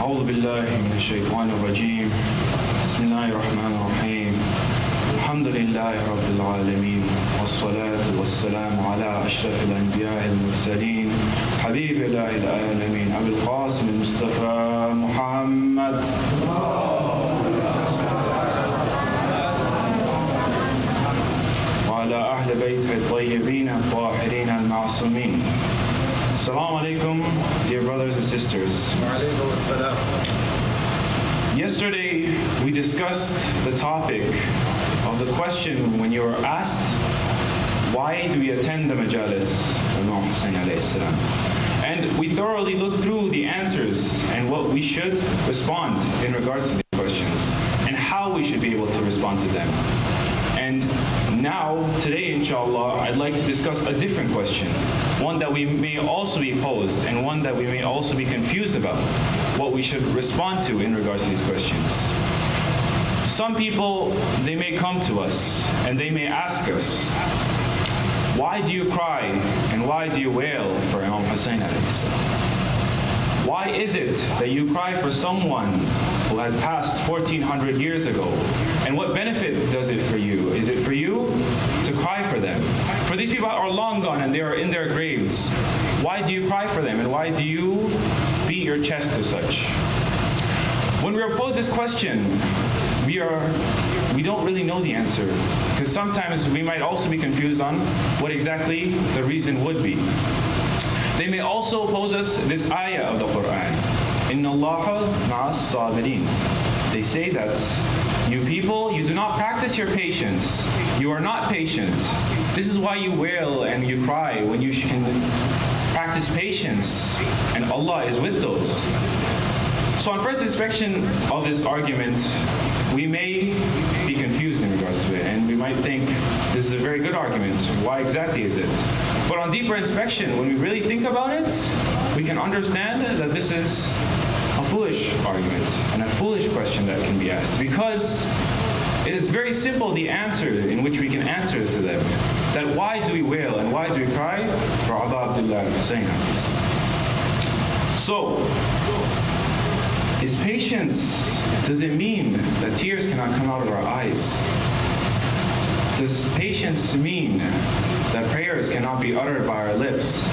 أعوذ بالله من الشيطان الرجيم بسم الله الرحمن الرحيم الحمد لله رب العالمين والصلاة والسلام على أشرف الأنبياء المرسلين حبيب الله العالمين أبي القاسم المصطفى محمد وعلى أهل بيته الطيبين الطاهرين المعصومين. Assalamu alaikum, dear brothers and sisters. Yesterday we discussed the topic of the question when you are asked, why do we attend the majalis of Imam Hussain alayhi salam? And we thoroughly looked through the answers and what we should respond in regards to these questions and how we should be able to respond to them. And now, today inshallah, I'd like to discuss a different question, one that we may also be posed and one that we may also be confused about, what we should respond to in regards to these questions. Some people, they may come to us and they may ask us, why do you cry and why do you wail for Imam Hussain alayhi salam? Why is it that you cry for someone who had passed 1400 years ago? And what benefit does it for you? Is it for you to cry for them? For these people are long gone and they are in their graves. Why do you cry for them and why do you beat your chest as such? When we are posed this question, we don't really know the answer, because sometimes we might also be confused on what exactly the reason would be. They may also pose us this ayah of the Quran, Inna Allaha ma'as sabirin. They say that you people, you do not practice your patience. You are not patient. This is why you wail and you cry when you can practice patience, and Allah is with those. So on first inspection of this argument, we may be confused in regards to it, and we might think this is a very good argument. Why exactly is it? But on deeper inspection, when we really think about it, we can understand that this is a foolish argument and a foolish question that can be asked, because it is very simple, the answer in which we can answer to them. That why do we wail and why do we cry? For Aba Abdillah Hussain. So, is patience, does it mean that tears cannot come out of our eyes? Does patience mean that prayers cannot be uttered by our lips?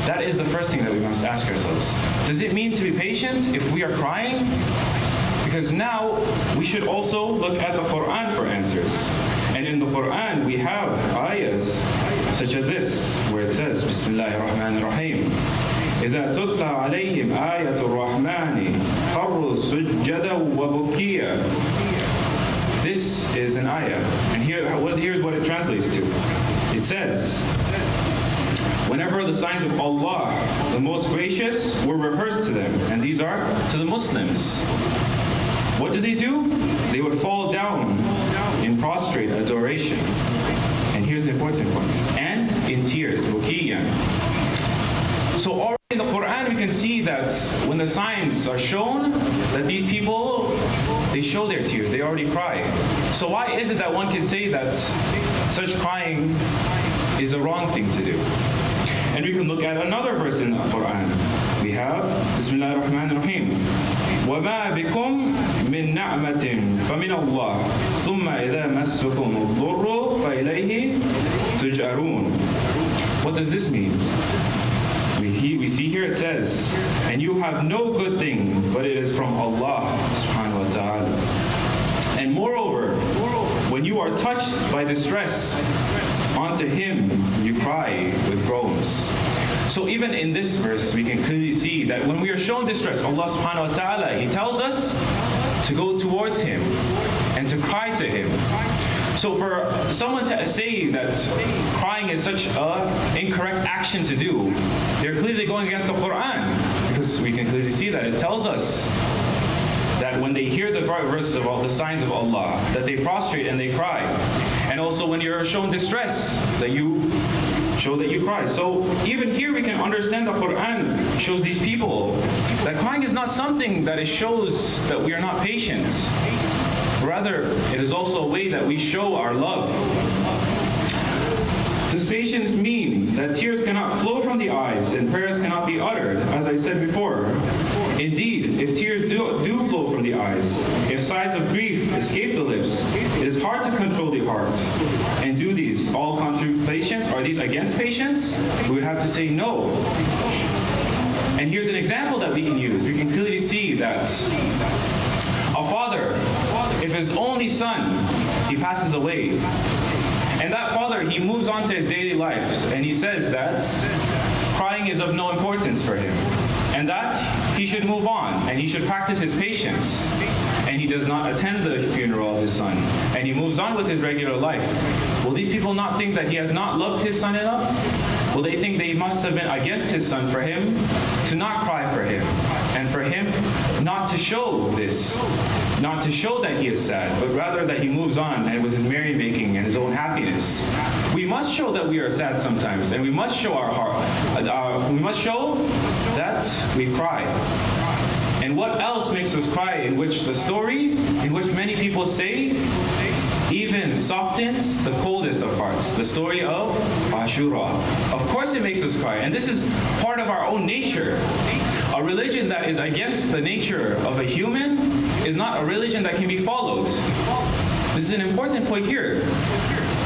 That is the first thing that we must ask ourselves. Does it mean to be patient if we are crying? Because now we should also look at the Quran for answers. And in the Quran we have ayahs such as this, where it says, Bismillahir Rahmanir Rahim, إِذَا تُتْلَى عَلَيْهِمْ آيَةُ الرَّحْمَنِ خَرُّوا سُجَّدًا وَبُكِيًّا. This is an ayah, and here's what it translates to. It says, whenever the signs of Allah, the most gracious, were rehearsed to them, and these are to the Muslims, what did they do? They would fall down in prostrate adoration. And here's the important point. And in tears, bukiyan. So already in the Quran we can see that when the signs are shown, that these people, they show their tears, they already cry. So why is it that one can say that such crying is a wrong thing to do? And we can look at another verse in the Quran. We have, Bismillah ar-Rahman ar-Rahim, وَمَا بِكُم مِّن نَعْمَةٍ فَمِنَ اللَّهِ ثُمَّ إِذَا مَسُّكُمُ الضُّرُّ فَإِلَيْهِ تُجْأَرُونَ. What does this mean? We see here it says, and you have no good thing, but it is from Allah subhanahu wa ta'ala. And moreover, when you are touched by distress, onto Him you cry with groans. So even in this verse, we can clearly see that when we are shown distress, Allah subhanahu wa ta'ala, He tells us to go towards Him and to cry to Him. So for someone to say that crying is such an incorrect action to do, they're clearly going against the Quran, because we can clearly see that it tells us that when they hear the verses of all the signs of Allah, that they prostrate and they cry. And also when you're shown distress, that you show that you cry. So even here we can understand the Quran shows these people that crying is not something that it shows that we are not patient. Rather, it is also a way that we show our love. Does patience mean that tears cannot flow from the eyes and prayers cannot be uttered? As I said before, Indeed, if tears do flow from the eyes, if sighs of grief escape the lips, it is hard to control the heart. And do these all contribute patience? Are these against patience? We would have to say no. And here's an example that we can use. We can clearly see that a father, if his only son, he passes away, and that father, he moves on to his daily life, and he says that crying is of no importance for him, and that he should move on, and he should practice his patience, and he does not attend the funeral of his son, and he moves on with his regular life. Will these people not think that he has not loved his son enough? Will they think they must have been against his son for him to not cry for him, and for him not to show this, not to show that he is sad, but rather that he moves on and with his merrymaking and his own happiness? We must show that we are sad sometimes, and we must show our heart. We must show that we cry. And what else makes us cry? In which the story, in which many people say, even softens the coldest of hearts. The story of Ashura. Of course it makes us cry. And this is part of our own nature. A religion that is against the nature of a human is not a religion that can be followed. This is an important point here.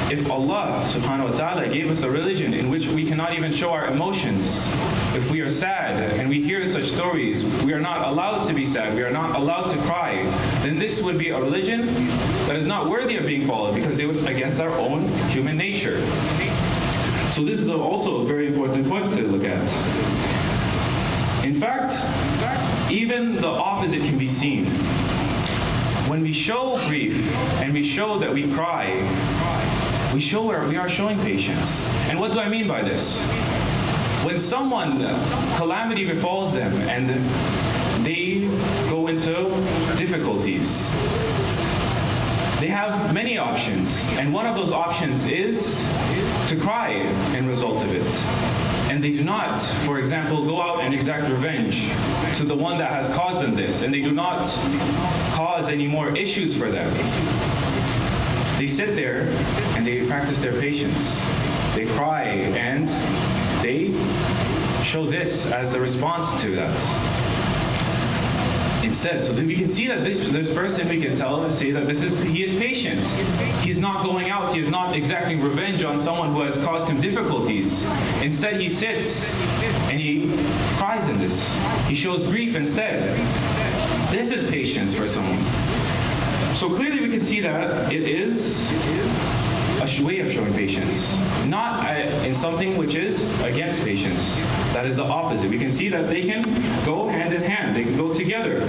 If Allah subhanahu wa ta'ala gave us a religion in which we cannot even show our emotions, if we are sad and we hear such stories, we are not allowed to be sad, we are not allowed to cry, then this would be a religion that is not worthy of being followed because it was against our own human nature. So this is also a very important point to look at. In fact, even the opposite can be seen. When we show grief and we show that we cry, we are showing patience. And what do I mean by this? When someone, calamity befalls them and they go into difficulties, they have many options. And one of those options is to cry in result of it. And they do not, for example, go out and exact revenge to the one that has caused them this. And they do not cause any more issues for them. They sit there and they practice their patience. They cry and they show this as a response to that. Instead, so that we can see that this person, we can tell and say that he is patient. He's not going out, he is not exacting revenge on someone who has caused him difficulties. Instead, he sits and he cries in this. He shows grief instead. This is patience for someone. So clearly we can see that it is a way of showing patience, not in something which is against patience. That is the opposite. We can see that they can go hand in hand. They can go together.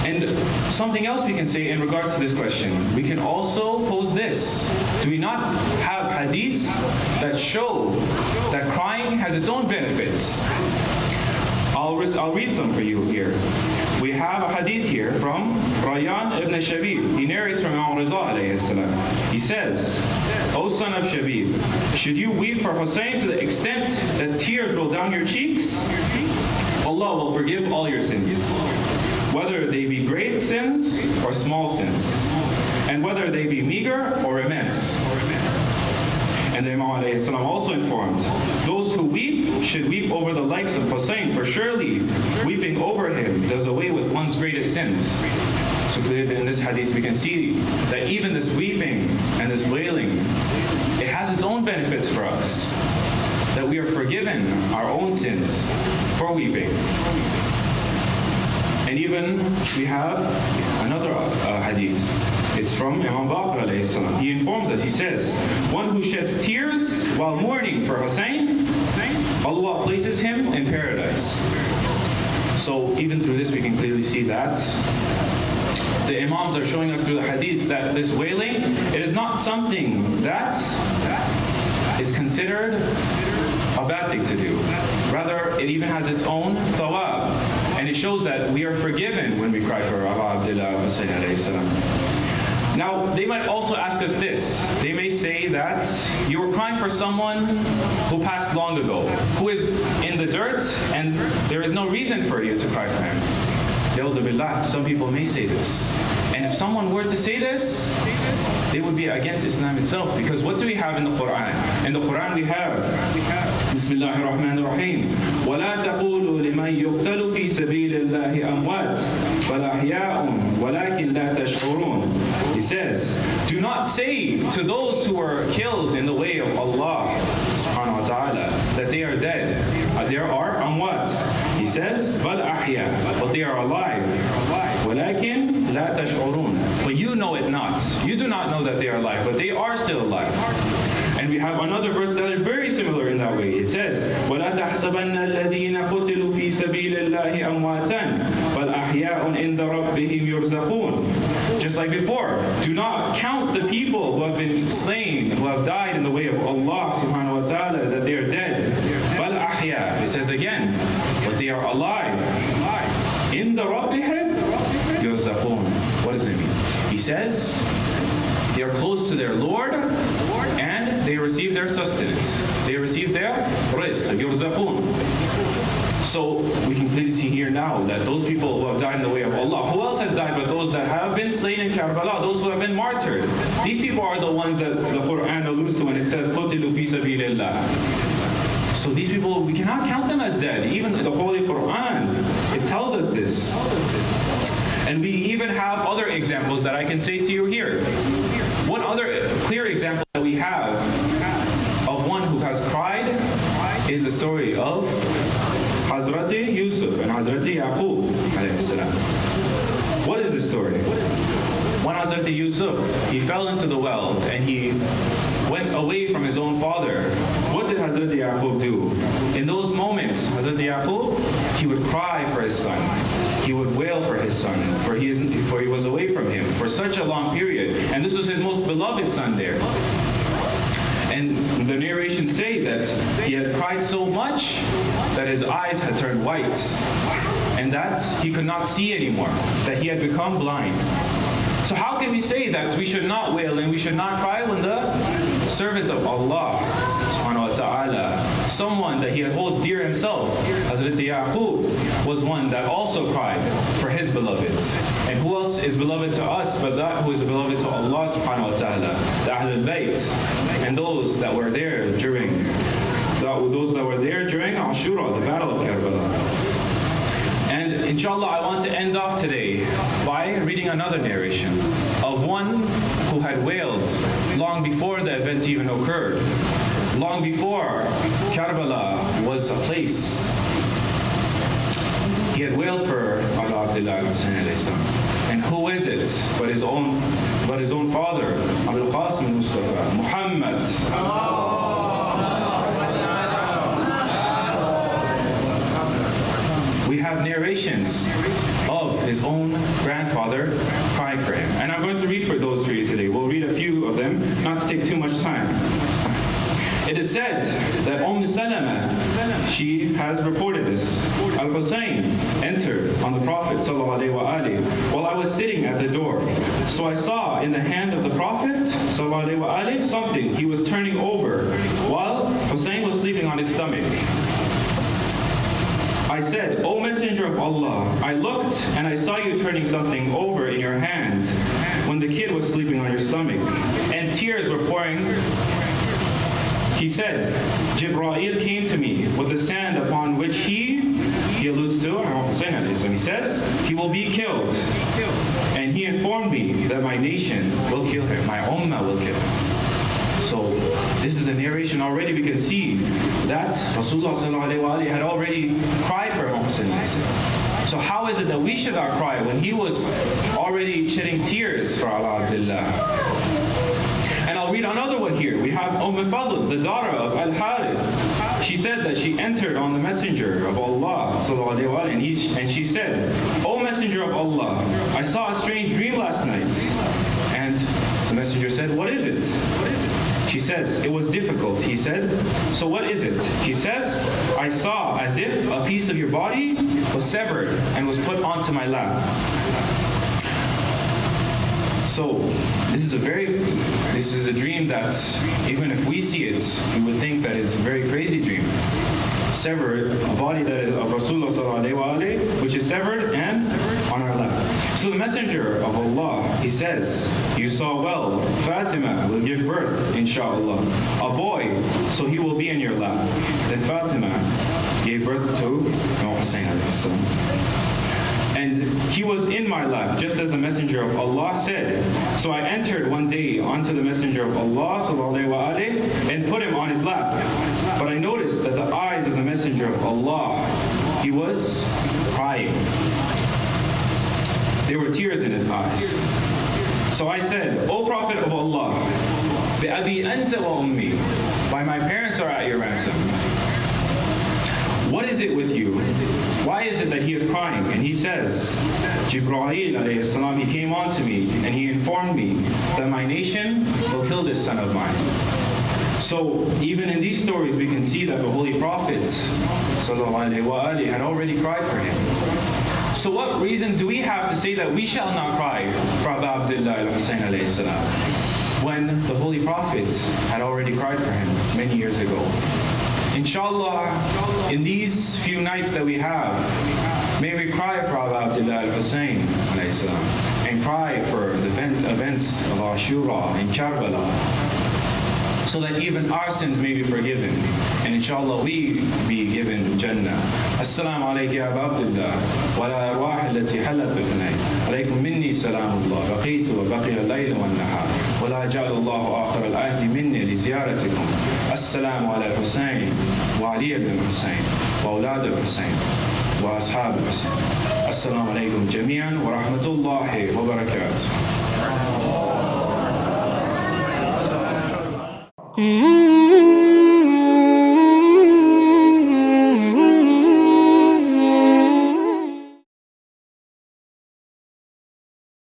And something else we can say in regards to this question, we can also pose this. Do we not have hadiths that show that crying has its own benefits? I'll read some for you here. We have a hadith here from Rayyan ibn Shabib. He narrates from Imam Hussain. He says, O son of Shabib, should you weep for Hussain to the extent that tears roll down your cheeks? Allah will forgive all your sins, whether they be great sins or small sins, and whether they be meager or immense. And the Imam also informed, those who weep should weep over the likes of Hussain, for surely weeping over him does away with one's greatest sins. So clearly in this hadith we can see that even this weeping and this wailing, it has its own benefits for us. That we are forgiven our own sins for weeping. And even we have another hadith. It's from Imam Baqir. He informs us, he says, one who sheds tears while mourning for Hussain, Allah places him in paradise. So even through this we can clearly see that the Imams are showing us through the hadiths that this wailing, it is not something that is considered a bad thing to do. Rather, it even has its own thawab. And it shows that we are forgiven when we cry for Aba Abdillah Hussain alayhi salam. Now, they might also ask us this. They may say that you were crying for someone who passed long ago, who is in the dirt, and there is no reason for you to cry for him. Some people may say this. And if someone were to say this, they would be against Islam itself. Because what do we have in the Quran? In the Quran we have Bismillahir Rahmanir Rahim. وَلَا تَقُولُوا لِمَا وَمَنْ يُقْتَلُ فِي سَبِيلِ اللَّهِ أَمْوَاتٌ بَلْ أَحْيَاءٌ وَلَكِنْ لَا تَشْعُرُونَ. He says, do not say to those who are killed in the way of Allah subhanahu wa ta'ala that they are dead. There are amwat. He says, بَلْ أَحْيَاءٌ, but they are alive. وَلَكِنْ لَا تَشْعُرُونَ, but you know it not. You do not know that they are alive, but they are still alive. And we have another verse that is very similar in that way. It says, وَلَا تَحْسَبَنَّ الَّذِينَ قُتِلُوا فِي سَبِيلِ اللَّهِ أَمْوَاتًا بَلْ أَحْيَاءٌ عِنْدَ رَبِّهِمْ يُرْزَقُونَ. Just like before, do not count the people who have been slain, who have died in the way of Allah subhanahu wa ta'ala, that they are dead. بَلْ أَحْيَاء. It says again, but they are alive. In the رَبِّهِمْ يُرْزَقُونَ. What does it mean? He says, they are close to their Lord, and they receive their sustenance. They receive their rizq, yurzaqun. So we can clearly see here now that those people who have died in the way of Allah, who else has died but those that have been slain in Karbala, those who have been martyred. These people are the ones that the Quran alludes to when it says, قُتِلُوا فِي سَبِيلِ اللَّهِ. So these people, we cannot count them as dead. Even the Holy Quran, it tells us this. And we even have other examples that I can say to you here. One other clear example that we have of one who has cried is the story of Hazrati Yusuf and Hazrati Yaqub alayhi salam. What is the story? When Hazrati Yusuf, he fell into the well and he went away from his own father. What did Hazrati Yaqub do? In those moments, Hazrati Yaqub, he would cry for his son. He would wail for his son, for he was away from him for such a long period. And this was his most beloved son there. And the narrations say that he had cried so much that his eyes had turned white, and that he could not see anymore, that he had become blind. So how can we say that we should not wail and we should not cry when the servant of Allah subhanahu wa ta'ala, someone that he holds dear himself, Hazrat Yaqub, was one that also cried for his beloved. And who else is beloved to us but that who is beloved to Allah subhanahu wa ta'ala, the Ahlul Bayt, and those that were there during Ashura, the battle of Karbala. And inshallah, I want to end off today by reading another narration of one who had wailed long before the event even occurred, long before Karbala was a place. He had wailed for Aba Abdillah Hussain alayhi salam. And who is it but his own father, Abul Qasim Mustafa, Muhammad. We have narrations of his own grandfather crying for him. And I'm going to read for those for you today. We'll read a few of them, not to take too much time. It is said that Salama, she has reported this. Al-Hussain entered on the Prophet ﷺ while I was sitting at the door. So I saw in the hand of the Prophet ﷺ something he was turning over while Hussain was sleeping on his stomach. I said, O Messenger of Allah, I looked and I saw you turning something over in your hand when the kid was sleeping on your stomach, and tears were pouring. He said, Jibreel came to me with the sand upon which he alludes to Imam Hussain alayhi salam. He says, he will be killed. And he informed me that my nation will kill him, my ummah will kill him. So this is a narration already. We can see that Rasulullah had already cried for Imam Hussain. So how is it that we should not cry when he was already shedding tears for Aba Abdillah? And I'll read another one here. We have Fadl, the daughter of Al-Harith. She said that she entered on the Messenger of Allah and she said, O Messenger of Allah, I saw a strange dream last night. And the Messenger said, what is it? She says, it was difficult. He said, so what is it? She says, I saw as if a piece of your body was severed and was put onto my lap. So this is a dream that even if we see it, we would think that it's a very crazy dream. Severed, a body that is of Rasulullah which is severed and on our lap. So the Messenger of Allah, he says, you saw well, Fatima will give birth, inshallah, a boy, so he will be in your lap. Then Fatima, gave birth to Imam Hussain alayhi salam. And he was in my lap, just as the Messenger of Allah said. So I entered one day onto the Messenger of Allah sallallahu alaihi wasallam and put him on his lap. But I noticed that the eyes of the Messenger of Allah, he was crying. There were tears in his eyes. So I said, O Prophet of Allah, بِأَبِي أَنْتَ وَأُمِّي, by my parents are at your ransom. What is it with you? Why is it that he is crying? And he says, Jibreel alayhi salam, he came on to me and he informed me that my nation will kill this son of mine. So even in these stories we can see that the Holy Prophet sallallahu alaihi wasallam had already cried for him. So what reason do we have to say that we shall not cry for Aba Abdillah al-Hussain alayhi salam when the Holy Prophet had already cried for him many years ago? Inshallah, in these few nights that we have, may we cry for Aba Abdillah al-Hussain alayhi salam and cry for the events of Ashura and Karbala, so that even our sins may be forgiven, and inshallah we be given Jannah. Assalamu alaykum ya Aba Abdillah wa la arwah allati halat bifnay. Alaykum minni salamullah, baqitu wa baqiya al-layl wa an-nahar, wa la ja'ala Allahu akhir al-ahdi minni li ziyaratikum. Assalamu ala al-Hussain wa Ali ibn Hussain wa awlad al-Hussain wa ashab al-Hussain. Assalamu alaykum jami'an wa rahmatullahi wa barakatuh.